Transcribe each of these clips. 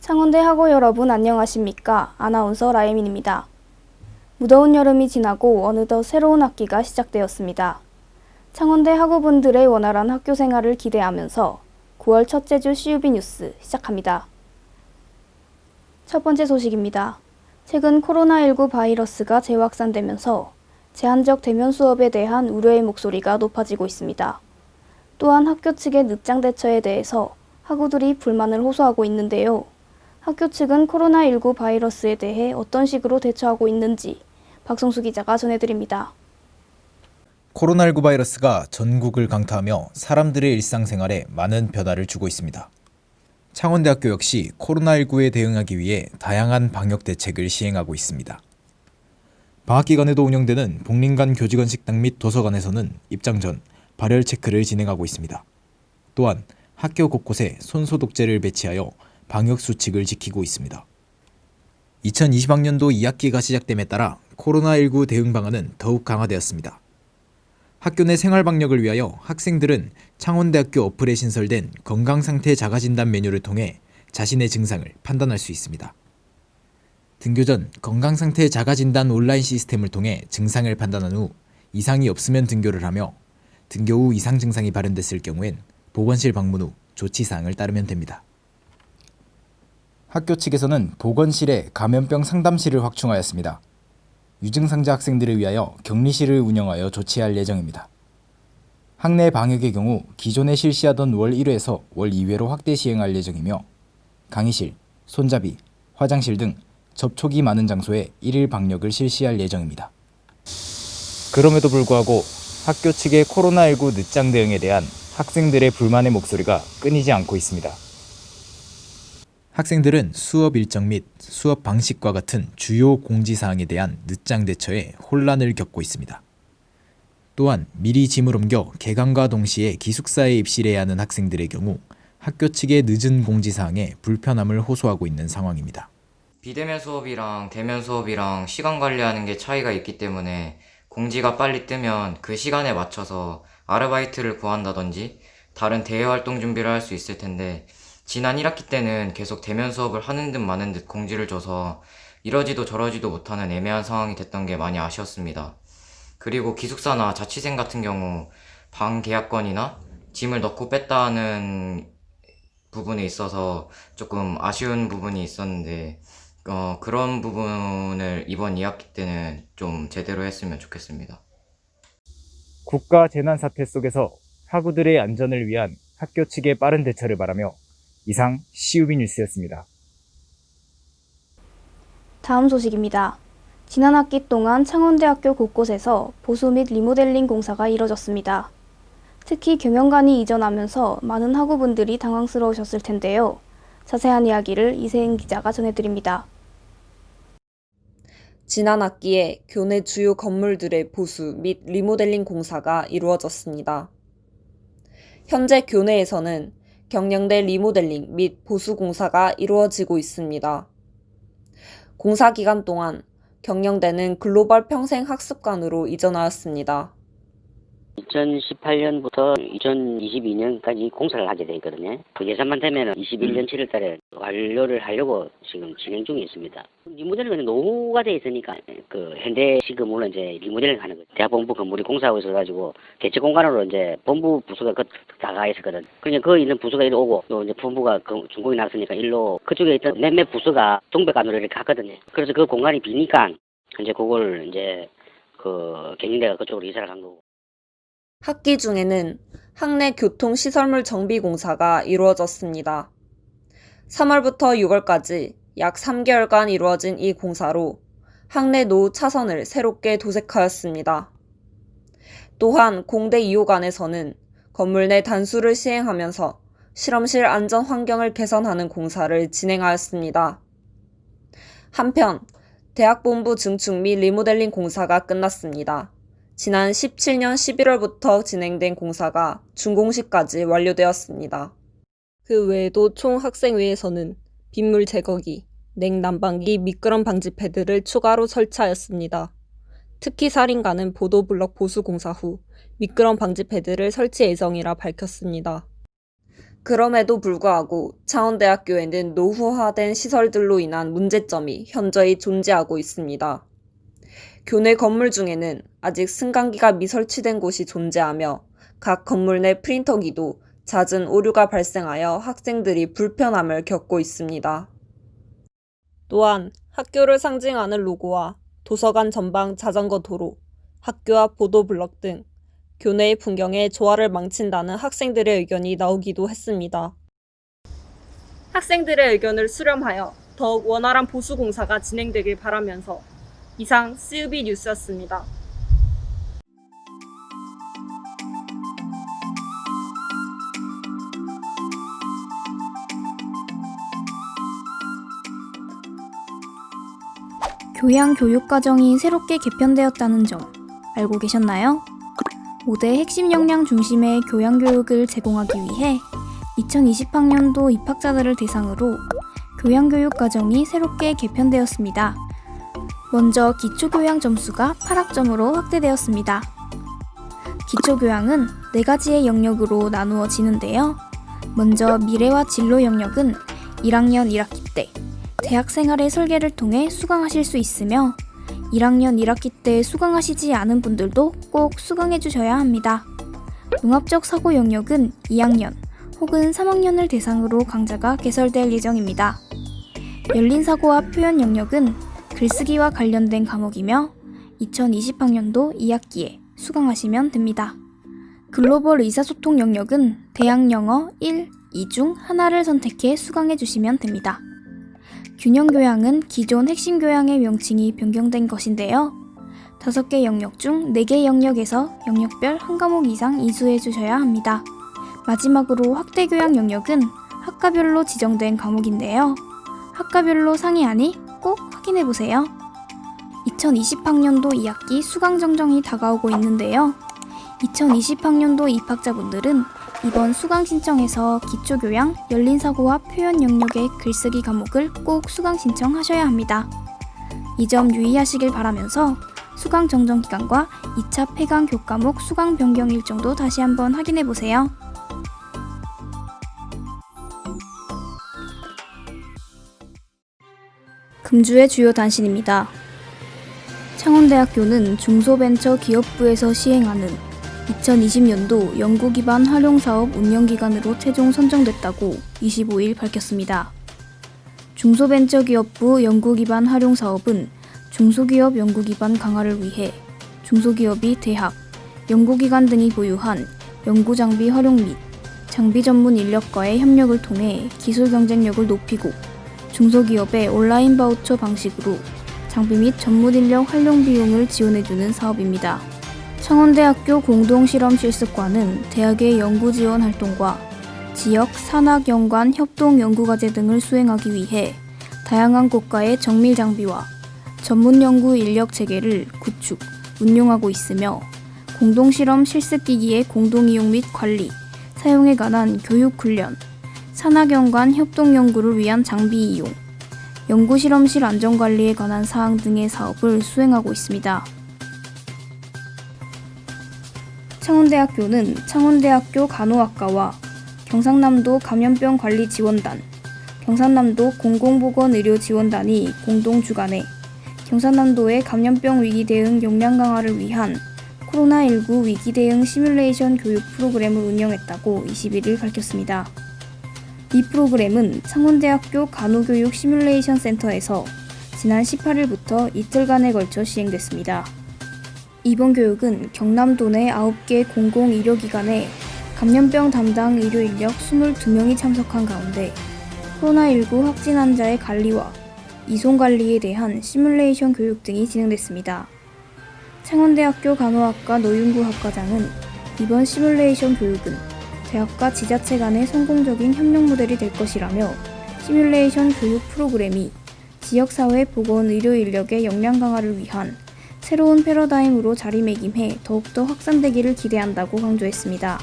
창원대 학우 여러분 안녕하십니까? 아나운서 라이민입니다. 무더운 여름이 지나고 어느덧 새로운 학기가 시작되었습니다. 창원대 학우분들의 원활한 학교 생활을 기대하면서 9월 첫째 주 CUB 뉴스 시작합니다. 첫 번째 소식입니다. 최근 코로나19 바이러스가 재확산되면서 제한적 대면 수업에 대한 우려의 목소리가 높아지고 있습니다. 또한 학교 측의 늦장 대처에 대해서 학우들이 불만을 호소하고 있는데요. 학교 측은 코로나19 바이러스에 대해 어떤 식으로 대처하고 있는지 박성수 기자가 전해드립니다. 코로나19 바이러스가 전국을 강타하며 사람들의 일상생활에 많은 변화를 주고 있습니다. 창원대학교 역시 코로나19에 대응하기 위해 다양한 방역 대책을 시행하고 있습니다. 방학 기간에도 운영되는 복림관 교직원 식당 및 도서관에서는 입장 전 발열 체크를 진행하고 있습니다. 또한 학교 곳곳에 손소독제를 배치하여 방역 수칙을 지키고 있습니다. 2020학년도 2학기가 시작됨에 따라 코로나19 대응 방안은 더욱 강화되었습니다. 학교 내 생활 방역을 위하여 학생들은 창원대학교 어플에 신설된 건강상태 자가진단 메뉴를 통해 자신의 증상을 판단할 수 있습니다. 등교 전 건강상태 자가진단 온라인 시스템을 통해 증상을 판단한 후 이상이 없으면 등교를 하며 등교 후 이상 증상이 발현됐을 경우엔 보건실 방문 후 조치사항을 따르면 됩니다. 학교 측에서는 보건실에 감염병 상담실을 확충하였습니다. 유증상자 학생들을 위하여 격리실을 운영하여 조치할 예정입니다. 학내 방역의 경우 기존에 실시하던 월 1회에서 월 2회로 확대 시행할 예정이며 강의실, 손잡이, 화장실 등 접촉이 많은 장소에 1일 방역을 실시할 예정입니다. 그럼에도 불구하고 학교 측의 코로나19 늦장 대응에 대한 학생들의 불만의 목소리가 끊이지 않고 있습니다. 학생들은 수업 일정 및 수업 방식과 같은 주요 공지사항에 대한 늦장 대처에 혼란을 겪고 있습니다. 또한 미리 짐을 옮겨 개강과 동시에 기숙사에 입실해야 하는 학생들의 경우 학교 측의 늦은 공지사항에 불편함을 호소하고 있는 상황입니다. 비대면 수업이랑 대면 수업이랑 시간 관리하는 게 차이가 있기 때문에 공지가 빨리 뜨면 그 시간에 맞춰서 아르바이트를 구한다든지 다른 대외 활동 준비를 할 수 있을 텐데 지난 1학기 때는 계속 대면 수업을 하는 듯 마는 듯 공지를 줘서 이러지도 저러지도 못하는 애매한 상황이 됐던 게 많이 아쉬웠습니다. 그리고 기숙사나 자취생 같은 경우 방 계약권이나 짐을 넣고 뺐다 하는 부분에 있어서 조금 아쉬운 부분이 있었는데 그런 부분을 이번 2학기 때는 좀 제대로 했으면 좋겠습니다. 국가 재난 사태 속에서 학우들의 안전을 위한 학교 측의 빠른 대처를 바라며 이상 CUB 뉴스였습니다. 다음 소식입니다. 지난 학기 동안 창원대학교 곳곳에서 보수 및 리모델링 공사가 이뤄졌습니다. 특히 경영관이 이전하면서 많은 학우분들이 당황스러우셨을 텐데요. 자세한 이야기를 이세은 기자가 전해드립니다. 지난 학기에 교내 주요 건물들의 보수 및 리모델링 공사가 이루어졌습니다. 현재 교내에서는 경영대 리모델링 및 보수 공사가 이루어지고 있습니다. 공사 기간 동안 경영대는 글로벌 평생 학습관으로 이전하였습니다. 2018년부터 2022년까지 공사를 하게 돼 있거든요. 그 예산만 되면 21년 7월 달에 완료를 하려고 지금 진행 중에 있습니다. 리모델링은 노후가 돼 있으니까 그 현대식으로 물론 이제 리모델링 하는 거죠. 대학본부 건물이 공사하고 있어가지고 개체 공간으로 이제 본부 부서가 다가 있었거든. 그냥 거기 있는 부서가 일로 오고 또 이제 본부가 중공이 나왔으니까 일로 그쪽에 있던 몇몇 부서가 동백안으로 이렇게 갔거든요. 그래서 그 공간이 비니까 이제 그걸 이제 그 경영대가 그쪽으로 이사를 간 거고. 학기 중에는 학내 교통시설물 정비 공사가 이루어졌습니다. 3월부터 6월까지 약 3개월간 이루어진 이 공사로 학내 노후 차선을 새롭게 도색하였습니다. 또한 공대 2호관에서는 건물 내 단수를 시행하면서 실험실 안전 환경을 개선하는 공사를 진행하였습니다. 한편 대학본부 증축 및 리모델링 공사가 끝났습니다. 지난 17년 11월부터 진행된 공사가 준공식까지 완료되었습니다. 그 외에도 총학생회에서는 빗물 제거기, 냉난방기, 미끄럼 방지 패드를 추가로 설치하였습니다. 특히 살인가는 보도블럭 보수 공사 후 미끄럼 방지 패드를 설치 예정이라 밝혔습니다. 그럼에도 불구하고 창원대학교에는 노후화된 시설들로 인한 문제점이 현저히 존재하고 있습니다. 교내 건물 중에는 아직 승강기가 미설치된 곳이 존재하며 각 건물 내 프린터기도 잦은 오류가 발생하여 학생들이 불편함을 겪고 있습니다. 또한 학교를 상징하는 로고와 도서관 전방 자전거 도로, 학교 앞 보도블럭 등 교내의 풍경에 조화를 망친다는 학생들의 의견이 나오기도 했습니다. 학생들의 의견을 수렴하여 더욱 원활한 보수 공사가 진행되길 바라면서 이상 CUB 뉴스였습니다. 교양 교육과정이 새롭게 개편되었다는 점 알고 계셨나요? 5대 핵심 역량 중심의 교양 교육을 제공하기 위해 2020학년도 입학자들을 대상으로 교양 교육과정이 새롭게 개편되었습니다. 먼저 기초교양 점수가 8학점으로 확대되었습니다. 기초교양은 4가지의 영역으로 나누어지는데요. 먼저 미래와 진로 영역은 1학년 1학기 때 대학생활의 설계를 통해 수강하실 수 있으며 1학년 1학기 때 수강하시지 않은 분들도 꼭 수강해 주셔야 합니다. 융합적 사고 영역은 2학년 혹은 3학년을 대상으로 강좌가 개설될 예정입니다. 열린 사고와 표현 영역은 글쓰기와 관련된 과목이며 2020학년도 2학기에 수강하시면 됩니다. 글로벌 의사소통 영역은 대학 영어 1, 2 중 하나를 선택해 수강해 주시면 됩니다. 균형교양은 기존 핵심 교양의 명칭이 변경된 것인데요. 5개 영역 중 4개 영역에서 영역별 한 과목 이상 이수해 주셔야 합니다. 마지막으로 확대교양 영역은 학과별로 지정된 과목인데요. 학과별로 상이하니 꼭 확인해 보세요. 2020학년도 2학기 수강 정정이 다가오고 있는데요. 2020학년도 입학자분들은 이번 수강 신청에서 기초교양, 열린사고와 표현 영역의 글쓰기 과목을 꼭 수강 신청하셔야 합니다. 이 점 유의하시길 바라면서 수강 정정 기간과 2차 폐강 교과목 수강 변경 일정도 다시 한번 확인해 보세요. 금주의 주요 단신입니다. 창원대학교는 중소벤처기업부에서 시행하는 2020년도 연구기반 활용사업 운영기관으로 최종 선정됐다고 25일 밝혔습니다. 중소벤처기업부 연구기반 활용사업은 중소기업 연구기반 강화를 위해 중소기업이 대학, 연구기관 등이 보유한 연구장비 활용 및 장비 전문 인력과의 협력을 통해 기술 경쟁력을 높이고 중소기업의 온라인 바우처 방식으로 장비 및 전문 인력 활용 비용을 지원해주는 사업입니다. 창원대학교 공동실험실습과는 대학의 연구지원 활동과 지역, 산학, 연관, 협동 연구과제 등을 수행하기 위해 다양한 국가의 정밀 장비와 전문 연구 인력 체계를 구축, 운용하고 있으며 공동실험 실습기기의 공동이용 및 관리, 사용에 관한 교육 훈련, 산학, 연관, 협동 연구를 위한 장비 이용, 연구실험실 안전관리에 관한 사항 등의 사업을 수행하고 있습니다. 창원대학교는 창원대학교 간호학과와 경상남도 감염병관리지원단, 경상남도 공공보건의료지원단이 공동 주관해 경상남도의 감염병 위기 대응 역량 강화를 위한 코로나19 위기 대응 시뮬레이션 교육 프로그램을 운영했다고 21일 밝혔습니다. 이 프로그램은 창원대학교 간호교육 시뮬레이션 센터에서 지난 18일부터 이틀간에 걸쳐 시행됐습니다. 이번 교육은 경남도 내 9개 공공의료기관에 감염병 담당 의료인력 22명이 참석한 가운데 코로나19 확진 환자의 관리와 이송관리에 대한 시뮬레이션 교육 등이 진행됐습니다. 창원대학교 간호학과 노윤구 학과장은 이번 시뮬레이션 교육은 대학과 지자체 간의 성공적인 협력 모델이 될 것이라며 시뮬레이션 교육 프로그램이 지역사회 보건 의료 인력의 역량 강화를 위한 새로운 패러다임으로 자리매김해 더욱더 확산되기를 기대한다고 강조했습니다.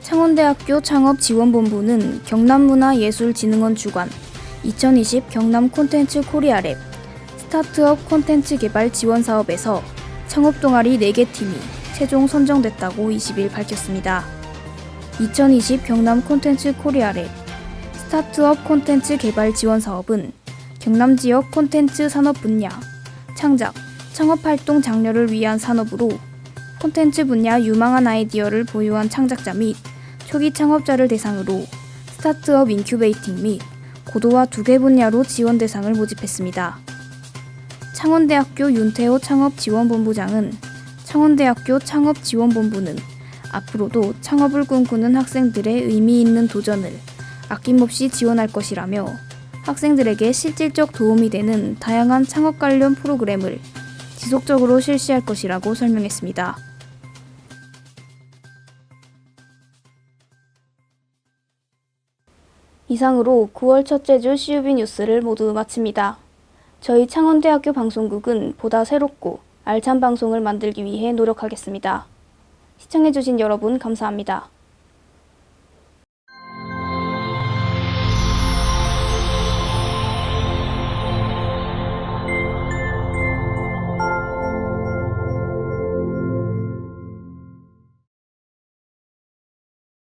창원대학교 창업지원본부는 경남문화예술진흥원 주관 2020 경남 콘텐츠 코리아랩 스타트업 콘텐츠 개발 지원 사업에서 창업 동아리 4개 팀이 최종 선정됐다고 20일 밝혔습니다. 2020 경남 콘텐츠 코리아랩 스타트업 콘텐츠 개발 지원 사업은 경남 지역 콘텐츠 산업 분야, 창작, 창업활동 장려를 위한 산업으로 콘텐츠 분야 유망한 아이디어를 보유한 창작자 및 초기 창업자를 대상으로 스타트업 인큐베이팅 및 고도화 2개 분야로 지원 대상을 모집했습니다. 창원대학교 윤태호 창업지원본부장은 창원대학교 창업지원본부는 앞으로도 창업을 꿈꾸는 학생들의 의미 있는 도전을 아낌없이 지원할 것이라며 학생들에게 실질적 도움이 되는 다양한 창업 관련 프로그램을 지속적으로 실시할 것이라고 설명했습니다. 이상으로 9월 첫째 주 CUB 뉴스를 모두 마칩니다. 저희 창원대학교 방송국은 보다 새롭고 알찬 방송을 만들기 위해 노력하겠습니다. 시청해주신 여러분 감사합니다.